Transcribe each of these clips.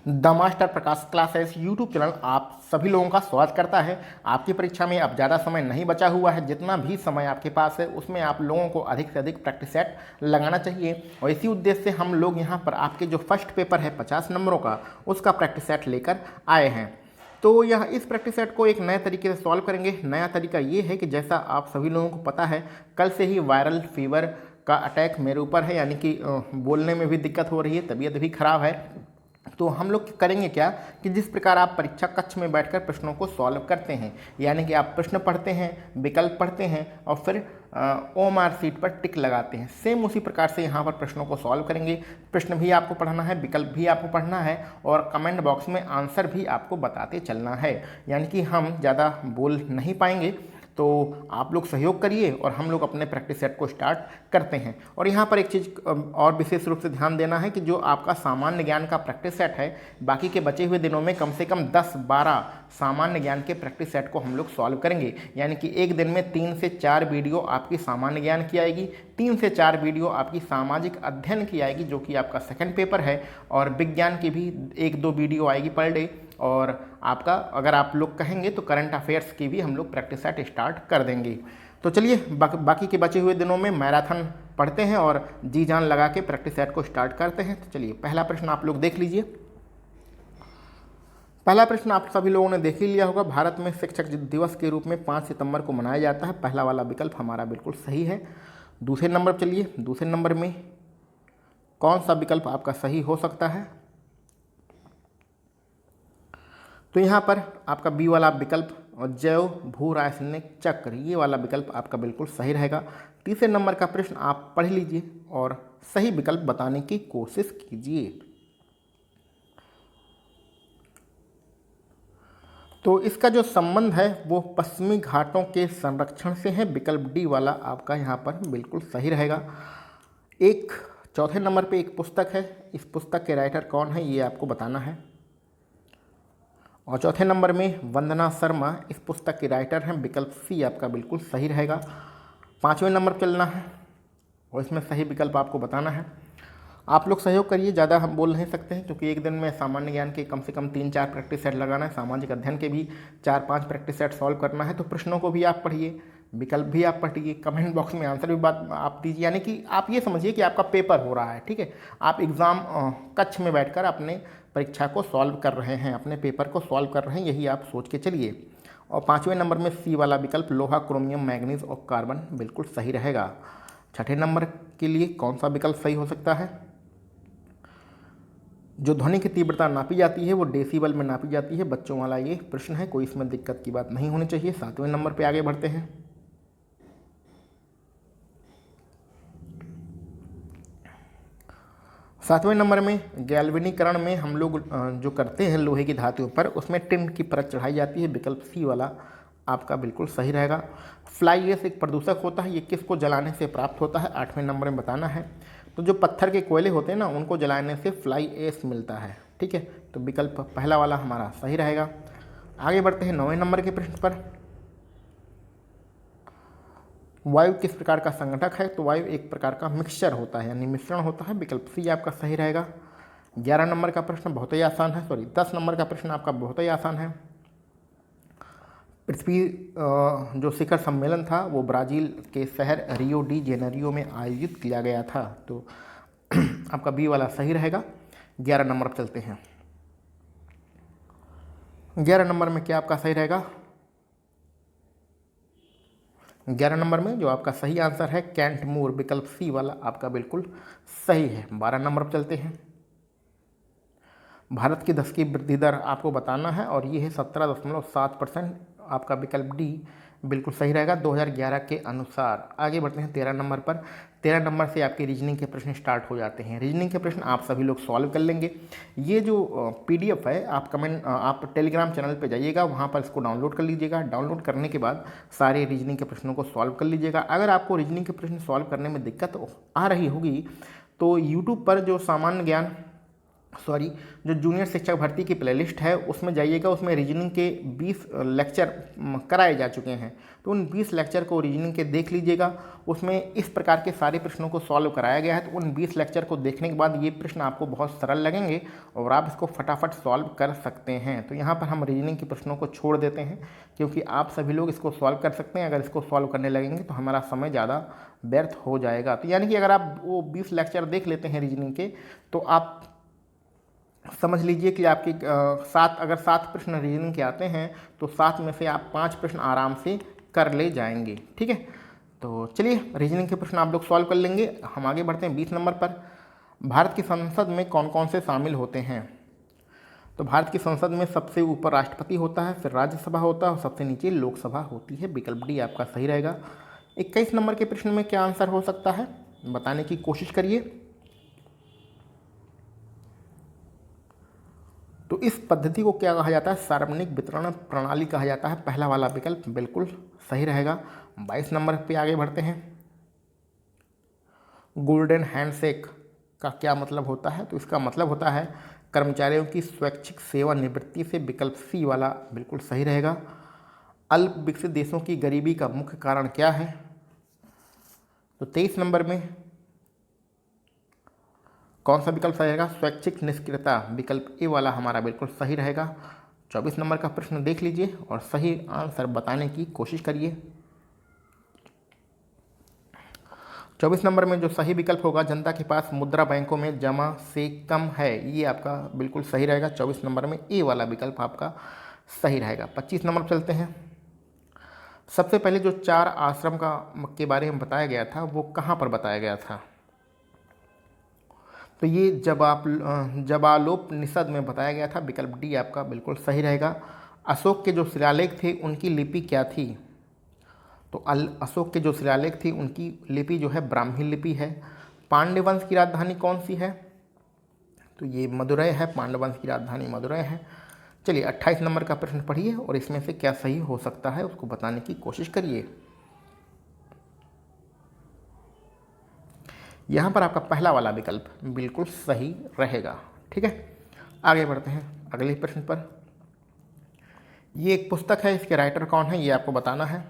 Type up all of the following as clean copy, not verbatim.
The master Prakash classes YouTube channel आप सभी लोगों का स्वागत करता है। आपकी परीक्षा में अब ज़्यादा समय नहीं बचा हुआ है। जितना भी समय आपके पास है उसमें आप लोगों को अधिक से अधिक प्रैक्टिस सेट लगाना चाहिए और इसी उद्देश्य से हम लोग यहाँ पर आपके जो फर्स्ट पेपर है 50 नंबरों का उसका प्रैक्टिस सेट लेकर आए हैं। तो यह इस प्रैक्टिस सेट को एक नए तरीके से सॉल्व करेंगे। नया तरीका ये है कि जैसा आप सभी लोगों को पता है, कल से ही वायरल फीवर का अटैक मेरे ऊपर है, यानी कि बोलने में भी दिक्कत हो रही है, तबीयत भी खराब है। तो हम लोग करेंगे क्या कि जिस प्रकार आप परीक्षा कक्ष में बैठकर प्रश्नों को सॉल्व करते हैं, यानी कि आप प्रश्न पढ़ते हैं, विकल्प पढ़ते हैं और फिर OMR शीट पर टिक लगाते हैं, सेम उसी प्रकार से यहाँ पर प्रश्नों को सॉल्व करेंगे। प्रश्न भी आपको पढ़ना है, विकल्प भी आपको पढ़ना है और कमेंट बॉक्स में आंसर भी आपको बताते चलना है। यानी कि हम ज़्यादा बोल नहीं पाएंगे, तो आप लोग सहयोग करिए और हम लोग अपने प्रैक्टिस सेट को स्टार्ट करते हैं। और यहाँ पर एक चीज़ और विशेष रूप से ध्यान देना है कि जो आपका सामान्य ज्ञान का प्रैक्टिस सेट है, बाकी के बचे हुए दिनों में कम से कम 10-12 सामान्य ज्ञान के प्रैक्टिस सेट को हम लोग सॉल्व करेंगे। यानी कि एक दिन में 3 से 4 वीडियो आपकी सामान्य ज्ञान की आएगी, 3 से 4 वीडियो आपकी सामाजिक अध्ययन की आएगी जो कि आपका सेकंड पेपर है, और विज्ञान की भी 1-2 वीडियो आएगी पर डे। और आपका अगर आप लोग कहेंगे तो करंट अफेयर्स की भी हम लोग प्रैक्टिस सेट स्टार्ट कर देंगे। तो चलिए बाकी के बचे हुए दिनों में मैराथन पढ़ते हैं और जी जान लगा के प्रैक्टिस सेट को स्टार्ट करते हैं। तो चलिए पहला प्रश्न आप लोग देख लीजिए। पहला प्रश्न आप सभी लोगों ने देख ही लिया होगा। भारत में शिक्षक दिवस के रूप में 5 सितंबर को मनाया जाता है। पहला वाला विकल्प हमारा बिल्कुल सही है। दूसरे नंबर पर चलिए, दूसरे नंबर में कौन सा विकल्प आपका सही हो सकता है? तो यहाँ पर आपका बी वाला विकल्प जैव भू रासायनिक चक्र, ये वाला विकल्प आपका बिल्कुल सही रहेगा। तीसरे नंबर का प्रश्न आप पढ़ लीजिए और सही विकल्प बताने की कोशिश कीजिए। तो इसका जो संबंध है वो पश्चिमी घाटों के संरक्षण से है। विकल्प डी वाला आपका यहाँ पर बिल्कुल सही रहेगा। एक चौथे नंबर पे एक पुस्तक है, इस पुस्तक के राइटर कौन है ये आपको बताना है। और चौथे नंबर में वंदना शर्मा इस पुस्तक की राइटर हैं। विकल्प सी आपका बिल्कुल सही रहेगा। पाँचवें नंबर पर चलना है और इसमें सही विकल्प आपको बताना है। आप लोग सहयोग करिए, ज़्यादा हम बोल नहीं सकते हैं क्योंकि एक दिन में सामान्य ज्ञान के कम से कम 3-4 प्रैक्टिस सेट लगाना है, सामाजिक अध्ययन के भी 4-5 प्रैक्टिस सेट सॉल्व करना है। तो प्रश्नों को भी आप पढ़िए, विकल्प भी आप पढ़िए, कमेंट बॉक्स में आंसर भी बात आप दीजिए। यानी कि आप ये समझिए कि आपका पेपर हो रहा है, ठीक है। आप एग्ज़ाम कक्ष में बैठकर अपने परीक्षा को सॉल्व कर रहे हैं, अपने पेपर को सॉल्व कर रहे हैं, यही आप सोच के चलिए। और पाँचवें नंबर में सी वाला विकल्प लोहा, क्रोमियम, मैग्नीज और कार्बन बिल्कुल सही रहेगा। छठे नंबर के लिए कौन सा विकल्प सही हो सकता है? जो ध्वनि की तीव्रता नापी जाती है वो डेसिबल में नापी जाती है। बच्चों वाला ये प्रश्न है, कोई इसमें दिक्कत की बात नहीं होनी चाहिए। 7वें नंबर पे आगे बढ़ते हैं। सातवें नंबर में गैल्वेनीकरण में हम लोग जो करते हैं लोहे की धातुओं पर, उसमें टिन की परत चढ़ाई जाती है। विकल्प सी वाला आपका बिल्कुल सही रहेगा। फ्लाई एश एक प्रदूषक होता है, ये किसको जलाने से प्राप्त होता है? 8वें नंबर में बताना है। तो जो पत्थर के कोयले होते हैं ना, उनको जलाने से फ्लाई एश मिलता है, ठीक है। तो विकल्प पहला वाला हमारा सही रहेगा। आगे बढ़ते हैं 9वें नंबर के प्रश्न पर। वायु किस प्रकार का संगठक है? तो वायु एक प्रकार का मिक्सचर होता है, यानी मिश्रण होता है। विकल्प सी आपका सही रहेगा। 11 नंबर का प्रश्न बहुत ही आसान है, 10 नंबर का प्रश्न आपका बहुत ही आसान है। पृथ्वी जो शिखर सम्मेलन था वो ब्राज़ील के शहर रियो डी जेनेरियो में आयोजित किया गया था। तो आपका बी वाला सही रहेगा। 11 नंबर पर चलते हैं। 11 नंबर में क्या आपका सही रहेगा? 11 नंबर में जो आपका सही आंसर है कैंट मूर, विकल्प सी वाला आपका बिल्कुल सही है। 12 नंबर पर चलते हैं। भारत की 10 की वृद्धि दर आपको बताना है और ये है 17.7%। आपका विकल्प डी बिल्कुल सही रहेगा 2011 के अनुसार। आगे बढ़ते हैं 13 नंबर पर। 13 नंबर से आपके रीजनिंग के प्रश्न स्टार्ट हो जाते हैं। रीजनिंग के प्रश्न आप सभी लोग सॉल्व कर लेंगे। ये जो PDF है आप टेलीग्राम चैनल पे जाइएगा, वहाँ पर इसको डाउनलोड कर लीजिएगा। डाउनलोड करने के बाद सारे रीजनिंग के प्रश्नों को सॉल्व कर लीजिएगा। अगर आपको रीजनिंग के प्रश्न सॉल्व करने में दिक्कत आ रही होगी तो यूट्यूब पर जो सामान्य ज्ञान सॉरी, जो जूनियर शिक्षक भर्ती की प्लेलिस्ट है उसमें जाइएगा, उसमें रीजनिंग के 20 लेक्चर कराए जा चुके हैं। तो उन 20 लेक्चर को रीजनिंग के देख लीजिएगा, उसमें इस प्रकार के सारे प्रश्नों को सॉल्व कराया गया है। तो उन 20 लेक्चर को देखने के बाद ये प्रश्न आपको बहुत सरल लगेंगे और आप इसको फटाफट सॉल्व कर सकते हैं। तो यहाँ पर हम रीजनिंग के प्रश्नों को छोड़ देते हैं, क्योंकि आप सभी लोग इसको सॉल्व कर सकते हैं। अगर इसको सॉल्व करने लगेंगे तो हमारा समय ज़्यादा व्यर्थ हो जाएगा। तो यानी कि अगर आप वो 20 लेक्चर देख लेते हैं रीजनिंग के, तो आप समझ लीजिए कि आपके अगर 7 प्रश्न रीजनिंग के आते हैं तो 7 में से आप 5 प्रश्न आराम से कर ले जाएंगे। ठीक है, तो चलिए रीजनिंग के प्रश्न आप लोग सॉल्व कर लेंगे। हम आगे बढ़ते हैं 20 नंबर पर। भारत की संसद में कौन कौन से शामिल होते हैं? तो भारत की संसद में सबसे ऊपर राष्ट्रपति होता है, फिर राज्यसभा होता है और सबसे नीचे लोकसभा होती है। विकल्प डी आपका सही रहेगा। 21 नंबर के प्रश्न में क्या आंसर हो सकता है, बताने की कोशिश करिए। तो इस पद्धति को क्या कहा जाता है? सार्वजनिक वितरण प्रणाली कहा जाता है। पहला वाला विकल्प बिल्कुल सही रहेगा। 22 नंबर पे आगे बढ़ते हैं। गोल्डन हैंडशेक का क्या मतलब होता है? तो इसका मतलब होता है कर्मचारियों की स्वैच्छिक सेवानिवृत्ति से। विकल्प सी वाला बिल्कुल सही रहेगा। अल्प विकसित देशों की गरीबी का मुख्य कारण क्या है? तो 23 नंबर में कौन सा विकल्प सही रहेगा? स्वैच्छिक निष्क्रियता। विकल्प ए वाला हमारा बिल्कुल सही रहेगा। 24 नंबर का प्रश्न देख लीजिए और सही आंसर बताने की कोशिश करिए। 24 नंबर में जो सही विकल्प होगा, जनता के पास मुद्रा बैंकों में जमा से कम है, ये आपका बिल्कुल सही रहेगा। 24 नंबर में ए वाला विकल्प आपका सही रहेगा। 25 नंबर चलते हैं। सबसे पहले जो 4 आश्रम के बारे में बताया गया था वो कहाँ पर बताया गया था? तो ये जबालोपनिषद में बताया गया था। विकल्प डी आपका बिल्कुल सही रहेगा। अशोक के जो शिलालेख थे उनकी लिपि क्या थी? तो अशोक के जो शिलालेख थी उनकी लिपि जो है ब्राह्मी लिपि है। पांड्य वंश की राजधानी कौन सी है? तो ये मदुरै है। पांड्य वंश की राजधानी मदुरै है। चलिए 28 नंबर का प्रश्न पढ़िए और इसमें से क्या सही हो सकता है उसको बताने की कोशिश करिए। यहाँ पर आपका पहला वाला विकल्प बिल्कुल सही रहेगा। ठीक है, आगे बढ़ते हैं अगले प्रश्न पर। ये एक पुस्तक है, इसके राइटर कौन है ये आपको बताना है।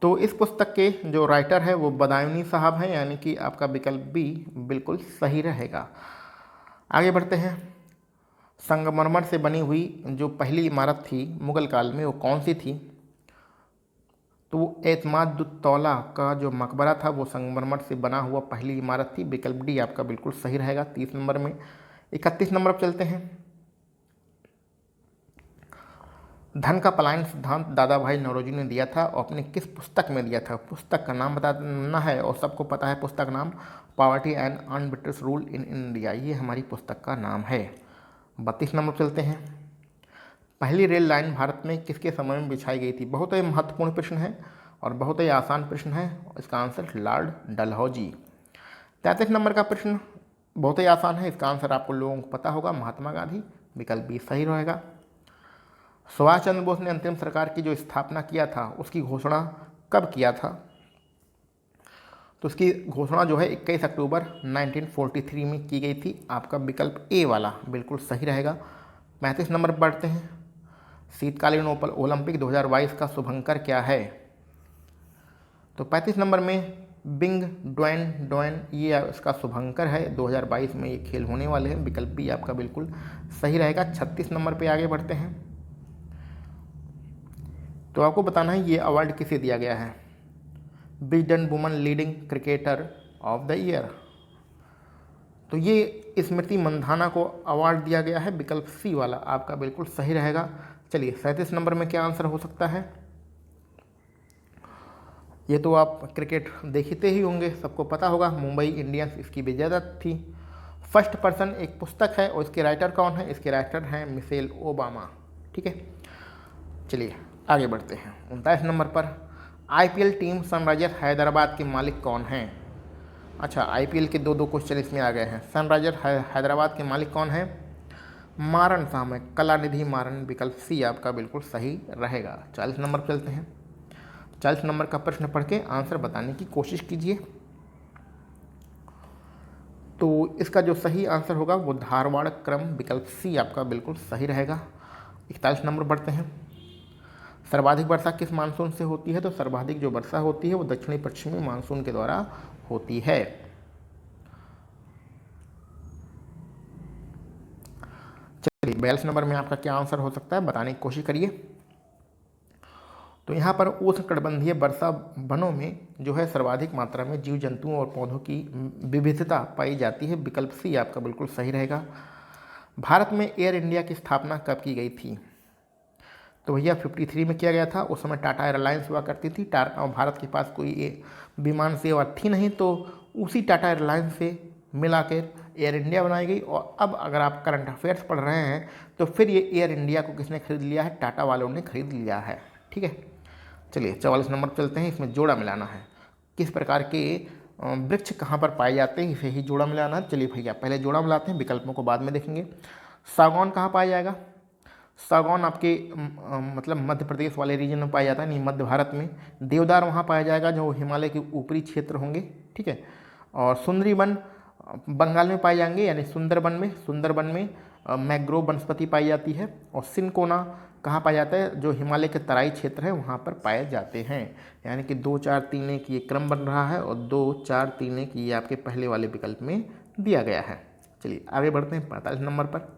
तो इस पुस्तक के जो राइटर है वो बदायूनी साहब हैं, यानी कि आपका विकल्प बी बिल्कुल सही रहेगा। आगे बढ़ते हैं। संगमरमर से बनी हुई जो पहली इमारत थी मुगल काल में वो कौन सी थी? तो वो एतमादुद्दौला का जो मकबरा था वो संगमरमर से बना हुआ पहली इमारत थी। विकल्प डी आपका बिल्कुल सही रहेगा 30 नंबर में। 31 नंबर पर चलते हैं। धन का पलायन सिद्धांत दादा भाई नौरोजी ने दिया था और अपने किस पुस्तक में दिया था? पुस्तक का नाम बताना है और सबको पता है पुस्तक नाम poverty and un-British rule in India, ये हमारी पुस्तक का नाम है। 32 नंबर चलते हैं। पहली रेल लाइन भारत में किसके समय में बिछाई गई थी? बहुत ही महत्वपूर्ण प्रश्न है और बहुत ही आसान प्रश्न है। इसका आंसर लॉर्ड डलहौजी। 33 नंबर का प्रश्न बहुत ही आसान है, इसका आंसर आपको लोगों को पता होगा, महात्मा गांधी। विकल्प बी सही रहेगा। सुभाष चंद्र बोस ने अंतरिम सरकार की जो स्थापना किया था उसकी घोषणा कब किया था? तो उसकी घोषणा जो है 21 अक्टूबर 1943 में की गई थी। आपका विकल्प ए वाला बिल्कुल सही रहेगा। 35 नंबर पर बढ़ते हैं। शीतकालीन ओलंपिक 2022 का शुभंकर क्या है? तो 35 नंबर में बिंग डोएन ये इसका शुभंकर है। 2022 में ये खेल होने वाले हैं। विकल्प बी आपका बिल्कुल सही रहेगा। 36 नंबर पे आगे बढ़ते हैं। तो आपको बताना है ये अवार्ड किसे दिया गया है? Wisden woman leading cricketer of the year. तो ये स्मृति मंधाना को अवार्ड दिया गया है। विकल्प सी वाला आपका बिल्कुल सही रहेगा। चलिए 37 नंबर में क्या आंसर हो सकता है? ये तो आप क्रिकेट देखते ही होंगे, सबको पता होगा, मुंबई इंडियंस इसकी विजेता थी। फर्स्ट पर्सन एक पुस्तक है और इसके राइटर कौन है? इसके राइटर हैं मिशेल ओबामा। ठीक है, चलिए आगे बढ़ते हैं। 29 नंबर पर आईपीएल टीम सनराइजर हैदराबाद के मालिक कौन हैं? अच्छा, आईपीएल के दो क्वेश्चन इसमें आ गए हैं। सनराइजर हैदराबाद के मालिक कौन है? मारन साहब है, कलानिधि मारन। विकल्प सी आपका बिल्कुल सही रहेगा। 40 नंबर पर चलते हैं। 40 नंबर का प्रश्न पढ़ के आंसर बताने की कोशिश कीजिए। तो इसका जो सही आंसर होगा वो धारवाड़ क्रम विकल्प सी आपका बिल्कुल सही रहेगा। 41 नंबर बढ़ते हैं। सर्वाधिक वर्षा किस मानसून से होती है? तो सर्वाधिक जो वर्षा होती है वो दक्षिणी पश्चिमी मानसून के द्वारा होती है। चलिए 42 नंबर में आपका क्या आंसर हो सकता है, बताने की कोशिश करिए। तो यहाँ पर उष्णकटिबंधीय वर्षा वनों में जो है सर्वाधिक मात्रा में जीव जंतुओं और पौधों की विविधता पाई जाती है। विकल्प सी आपका बिल्कुल सही रहेगा। भारत में एयर इंडिया की स्थापना कब की गई थी? तो भैया 53 में किया गया था। उस समय टाटा एयरलाइंस हुआ करती थी। भारत के पास कोई विमान सेवा थी नहीं, तो उसी टाटा एयरलाइंस से मिलाकर एयर इंडिया बनाई गई। और अब अगर आप करंट अफेयर्स पढ़ रहे हैं तो फिर ये एयर इंडिया को किसने खरीद लिया है? टाटा वालों ने खरीद लिया है। ठीक है, चलिए 44 नंबर चलते हैं। इसमें जोड़ा मिलाना है। किस प्रकार के वृक्ष कहाँ पर पाए जाते हैं, इसे ही जोड़ा मिलाना है। चलिए भैया पहले जोड़ा मिलाते हैं, विकल्पों को बाद में देखेंगे। सागौन कहाँ पाया जाएगा? सागौन आपके मतलब मध्य प्रदेश वाले रीजन में पाया जाता है, नहीं मध्य भारत में। देवदार वहाँ पाया जाएगा जो हिमालय के ऊपरी क्षेत्र होंगे। ठीक है, और सुंदरी वन बंगाल में पाए जाएंगे, यानी सुंदरबन में मैग्रोव वनस्पति पाई जाती है। और सिनकोना कहाँ पाया जाता है? जो हिमालय के तराई क्षेत्र है वहाँ पर पाए जाते हैं। यानी कि 2 4 3 1 ये क्रम बन रहा है और 2 4 3 1 ये आपके पहले वाले विकल्प में दिया गया है। चलिए आगे बढ़ते हैं 45 नंबर पर।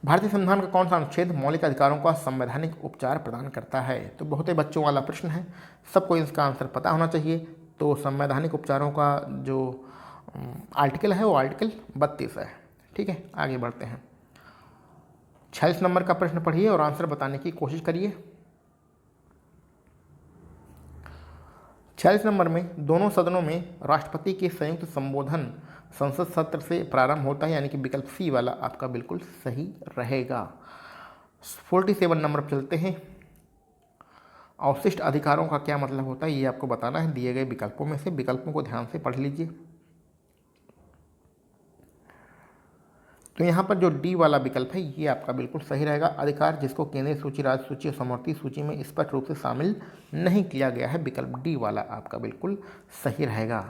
भारतीय संविधान का कौन सा अनुच्छेद मौलिक अधिकारों का संवैधानिक उपचार प्रदान करता है? तो बहुत ही बच्चों वाला प्रश्न है, सबको इसका आंसर पता होना चाहिए। तो संवैधानिक उपचारों का जो आर्टिकल है वो आर्टिकल 32 है। ठीक है, आगे बढ़ते हैं। 46 नंबर का प्रश्न पढ़िए और आंसर बताने की कोशिश करिए। 46 नंबर में दोनों सदनों में राष्ट्रपति के संयुक्त संबोधन संसद सत्र से प्रारंभ होता है, यानी कि विकल्प सी वाला आपका बिल्कुल सही रहेगा। 47 नंबर पर चलते हैं। अवशिष्ट अधिकारों का क्या मतलब होता है ये आपको बताना है दिए गए विकल्पों में से। विकल्पों को ध्यान से पढ़ लीजिए। तो यहाँ पर जो डी वाला विकल्प है ये आपका बिल्कुल सही रहेगा। अधिकार जिसको केंद्रीय सूची, राज्य सूची और समवर्ती सूची में स्पष्ट रूप से शामिल नहीं किया गया है, विकल्प डी वाला आपका बिल्कुल सही रहेगा।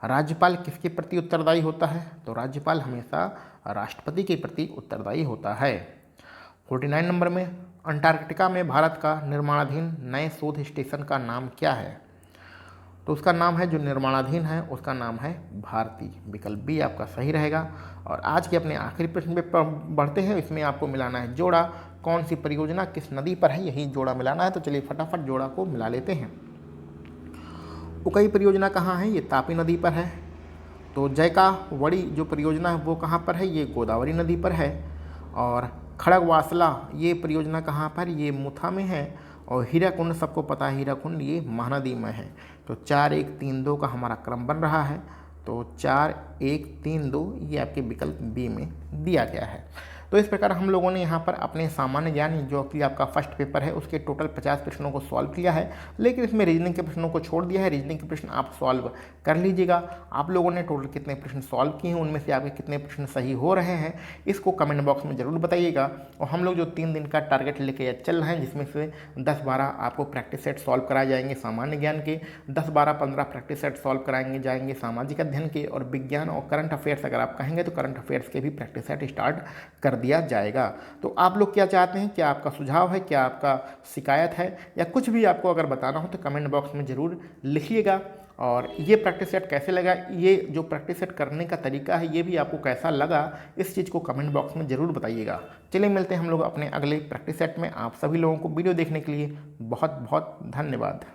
राज्यपाल किसके प्रति उत्तरदायी होता है? तो राज्यपाल हमेशा राष्ट्रपति के प्रति उत्तरदायी होता है। 49 नंबर में अंटार्कटिका में भारत का निर्माणाधीन नए शोध स्टेशन का नाम क्या है? तो उसका नाम है, जो निर्माणाधीन है उसका नाम है भारती। विकल्प बी आपका सही रहेगा। और आज के अपने आखिरी प्रश्न पे बढ़ते हैं। इसमें आपको मिलाना है जोड़ा। कौन सी परियोजना किस नदी पर है, यही जोड़ा मिलाना है। तो चलिए फटाफट जोड़ा को मिला लेते हैं। उकई परियोजना कहाँ है? ये तापी नदी पर है। तो जयकावड़ी जो परियोजना है वो कहाँ पर है? ये गोदावरी नदी पर है। और खड़गवासला ये परियोजना कहाँ पर? ये मुथा में है। और हीराकुंड सबको पता है, हीराकुंड ये महानदी में है। तो 4 1 3 2 का हमारा क्रम बन रहा है। तो 4 1 3 2 ये आपके विकल्प बी में दिया गया है। तो इस प्रकार हम लोगों ने यहाँ पर अपने सामान्य ज्ञान जो कि आपका फर्स्ट पेपर है उसके टोटल 50 प्रश्नों को सॉल्व किया है, लेकिन इसमें रीजनिंग के प्रश्नों को छोड़ दिया है। रीजनिंग के प्रश्न आप सॉल्व कर लीजिएगा। आप लोगों ने टोटल कितने प्रश्न सॉल्व किए हैं, उनमें से आपके कितने प्रश्न सही हो रहे हैं, इसको कमेंट बॉक्स में ज़रूर बताइएगा। और हम लोग जो 3 दिन का टारगेट लेके चल रहे हैं, जिसमें से 10-12 आपको प्रैक्टिस सेट सॉल्व कराए जाएंगे सामान्य ज्ञान के, 10-12-15 प्रैक्टिस सेट सॉल्व कराएंगे जाएंगे सामाजिक अध्ययन के, और विज्ञान और करंट अफेयर्स अगर आप कहेंगे तो करंट अफेयर्स के भी प्रैक्टिस सेट स्टार्ट कर दिया जाएगा। तो आप लोग क्या चाहते हैं, क्या आपका सुझाव है, क्या आपका शिकायत है, या कुछ भी आपको अगर बताना हो तो कमेंट बॉक्स में ज़रूर लिखिएगा। और ये प्रैक्टिस सेट कैसे लगा, ये जो प्रैक्टिस सेट करने का तरीका है ये भी आपको कैसा लगा, इस चीज़ को कमेंट बॉक्स में ज़रूर बताइएगा। चलिए मिलते हैं हम लोग अपने अगले प्रैक्टिस सेट में। आप सभी लोगों को वीडियो देखने के लिए बहुत बहुत धन्यवाद।